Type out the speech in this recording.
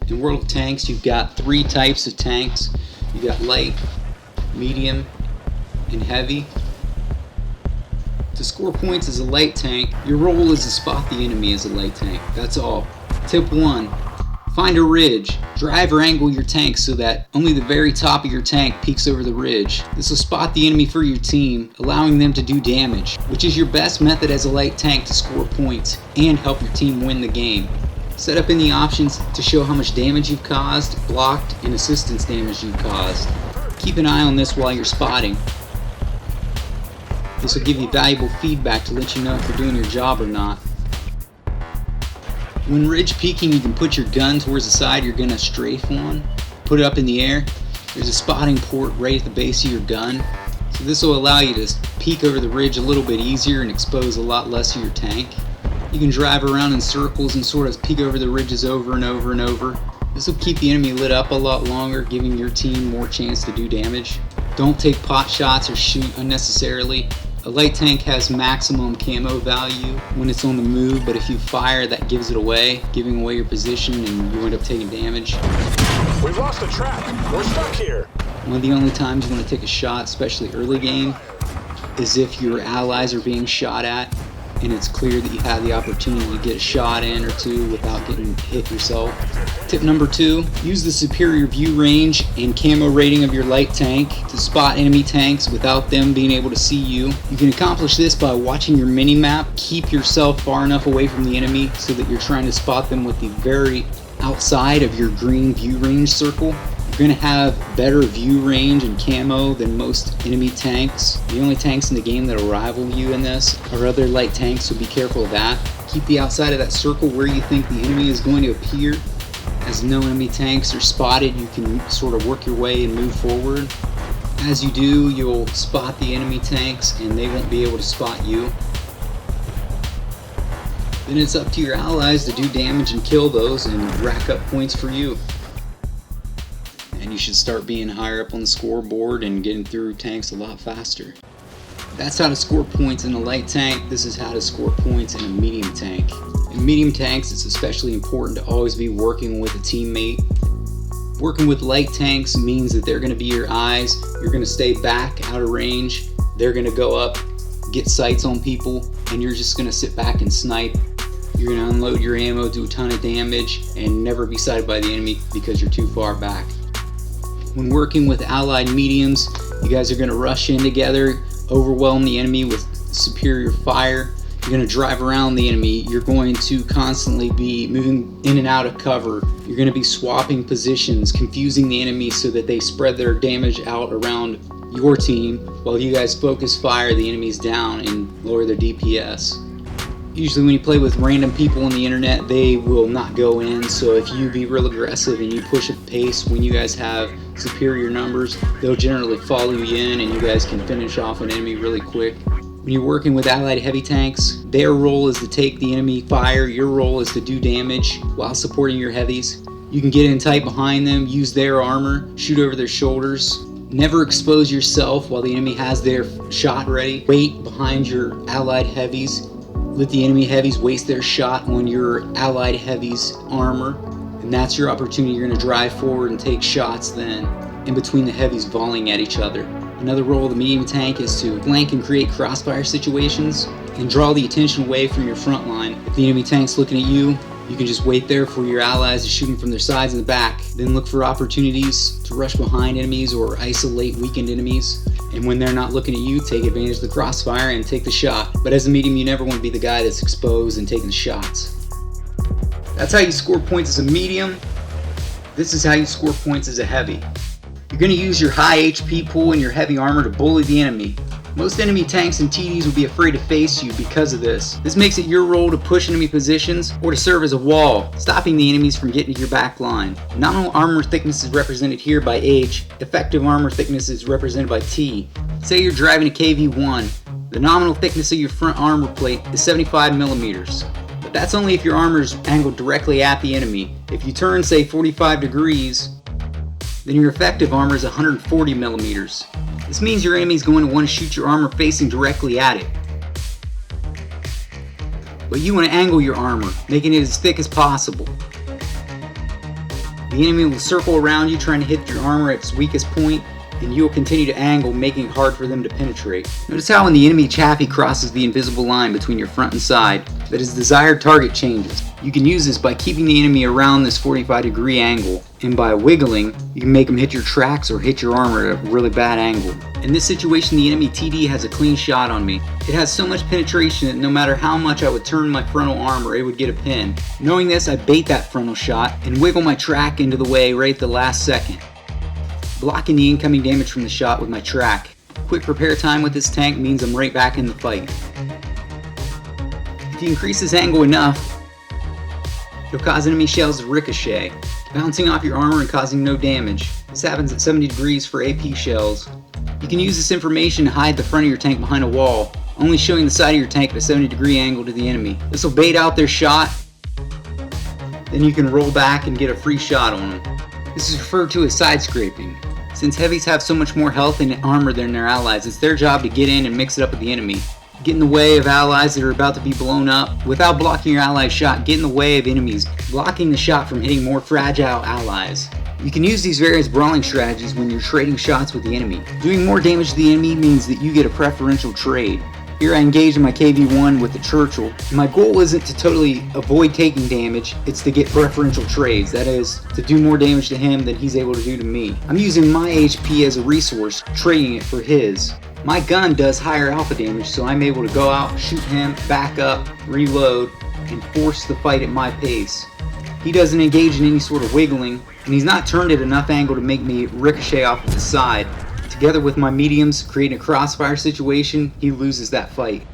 In World of Tanks, you've got 3 types of tanks. You've got light, medium, and heavy. To score points as a light tank, your role is to spot the enemy as a light tank. That's all. Tip 1. Find a ridge. Drive or angle your tank so that only the very top of your tank peeks over the ridge. This will spot the enemy for your team, allowing them to do damage, which is your best method as a light tank to score points and help your team win the game. Set up in the options to show how much damage you've caused, blocked, and assistance damage you've caused. Keep an eye on this while you're spotting. This will give you valuable feedback to let you know if you're doing your job or not. When ridge peeking, you can put your gun towards the side you're going to strafe on. Put it up in the air. There's a spotting port right at the base of your gun. So this will allow you to peek over the ridge a little bit easier and expose a lot less of your tank. You can drive around in circles and sort of peek over the ridges over and over and over. This will keep the enemy lit up a lot longer, giving your team more chance to do damage. Don't take pot shots or shoot unnecessarily. A light tank has maximum camo value when it's on the move, but if you fire, that gives it away, giving away your position, and you end up taking damage. We've lost the track. We're stuck here. One of the only times you want to take a shot, especially early game, is if your allies are being shot at and it's clear that you have the opportunity to get a shot in or two without getting hit yourself. Tip number 2, use the superior view range and camo rating of your light tank to spot enemy tanks without them being able to see you. You can accomplish this by watching your mini-map. Keep yourself far enough away from the enemy so that you're trying to spot them with the very outside of your green view range circle. You're going to have better view range and camo than most enemy tanks. The only tanks in the game that will rival you in this are other light tanks, so be careful of that. Keep the outside of that circle where you think the enemy is going to appear. As no enemy tanks are spotted, you can sort of work your way and move forward. As you do, you'll spot the enemy tanks and they won't be able to spot you. Then it's up to your allies to do damage and kill those and rack up points for you. And you should start being higher up on the scoreboard and getting through tanks a lot faster. That's how to score points in a light tank. This is how to score points in a medium tank. In medium tanks, it's especially important to always be working with a teammate. Working with light tanks means that they're going to be your eyes. You're going to stay back out of range. They're going to go up, get sights on people, and you're just going to sit back and snipe. You're going to unload your ammo, do a ton of damage, and never be sighted by the enemy because you're too far back. When working with allied mediums, you guys are going to rush in together, overwhelm the enemy with superior fire. You're going to drive around the enemy. You're going to constantly be moving in and out of cover. You're going to be swapping positions, confusing the enemy so that they spread their damage out around your team while you guys focus fire the enemies down and lower their DPS. Usually when you play with random people on the internet, they will not go in, so if you be real aggressive and you push at pace when you guys have superior numbers, they'll generally follow you in and you guys can finish off an enemy really quick. When you're working with allied heavy tanks, their role is to take the enemy fire, your role is to do damage while supporting your heavies. You can get in tight behind them, use their armor, shoot over their shoulders. Never expose yourself while the enemy has their shot ready. Wait behind your allied heavies. Let the enemy heavies waste their shot on your allied heavies' armor, and that's your opportunity. You're going to drive forward and take shots then, in between the heavies volleying at each other. Another role of the medium tank is to flank and create crossfire situations and draw the attention away from your front line. If the enemy tank's looking at you, you can just wait there for your allies to shoot them from their sides and the back. Then look for opportunities to rush behind enemies or isolate weakened enemies. And when they're not looking at you, take advantage of the crossfire and take the shot. But as a medium, you never want to be the guy that's exposed and taking shots. That's how you score points as a medium. This is how you score points as a heavy. You're going to use your high HP pool and your heavy armor to bully the enemy. Most enemy tanks and TDs will be afraid to face you because of this. This makes it your role to push enemy positions or to serve as a wall, stopping the enemies from getting to your back line. Nominal armor thickness is represented here by H. Effective armor thickness is represented by T. Say you're driving a KV-1. The nominal thickness of your front armor plate is 75 millimeters. But that's only if your armor is angled directly at the enemy. If you turn, say, 45 degrees, then your effective armor is 140 millimeters. This means your enemy is going to want to shoot your armor facing directly at it. But you want to angle your armor, making it as thick as possible. The enemy will circle around you trying to hit your armor at its weakest point, and you will continue to angle, making it hard for them to penetrate. Notice how when the enemy chaffee crosses the invisible line between your front and side, that his desired target changes. You can use this by keeping the enemy around this 45-degree angle, and by wiggling, you can make them hit your tracks or hit your armor at a really bad angle. In this situation, the enemy TD has a clean shot on me. It has so much penetration that no matter how much I would turn my frontal armor, it would get a pin. Knowing this, I bait that frontal shot and wiggle my track into the way right at the last second, blocking the incoming damage from the shot with my track. Quick repair time with this tank means I'm right back in the fight. If you increase this angle enough, it'll cause enemy shells to ricochet, bouncing off your armor and causing no damage. This happens at 70 degrees for AP shells. You can use this information to hide the front of your tank behind a wall, only showing the side of your tank at a 70-degree angle to the enemy. This will bait out their shot, then you can roll back and get a free shot on them. This is referred to as side scraping. Since heavies have so much more health and armor than their allies, it's their job to get in and mix it up with the enemy. Get in the way of allies that are about to be blown up. Without blocking your ally's shot, get in the way of enemies, blocking the shot from hitting more fragile allies. You can use these various brawling strategies when you're trading shots with the enemy. Doing more damage to the enemy means that you get a preferential trade. Here I engage in my KV-1 with the Churchill. My goal isn't to totally avoid taking damage, it's to get preferential trades. That is, to do more damage to him than he's able to do to me. I'm using my HP as a resource, trading it for his. My gun does higher alpha damage, so I'm able to go out, shoot him, back up, reload, and force the fight at my pace. He doesn't engage in any sort of wiggling, and he's not turned at enough angle to make me ricochet off to the side. Together with my mediums creating a crossfire situation, he loses that fight.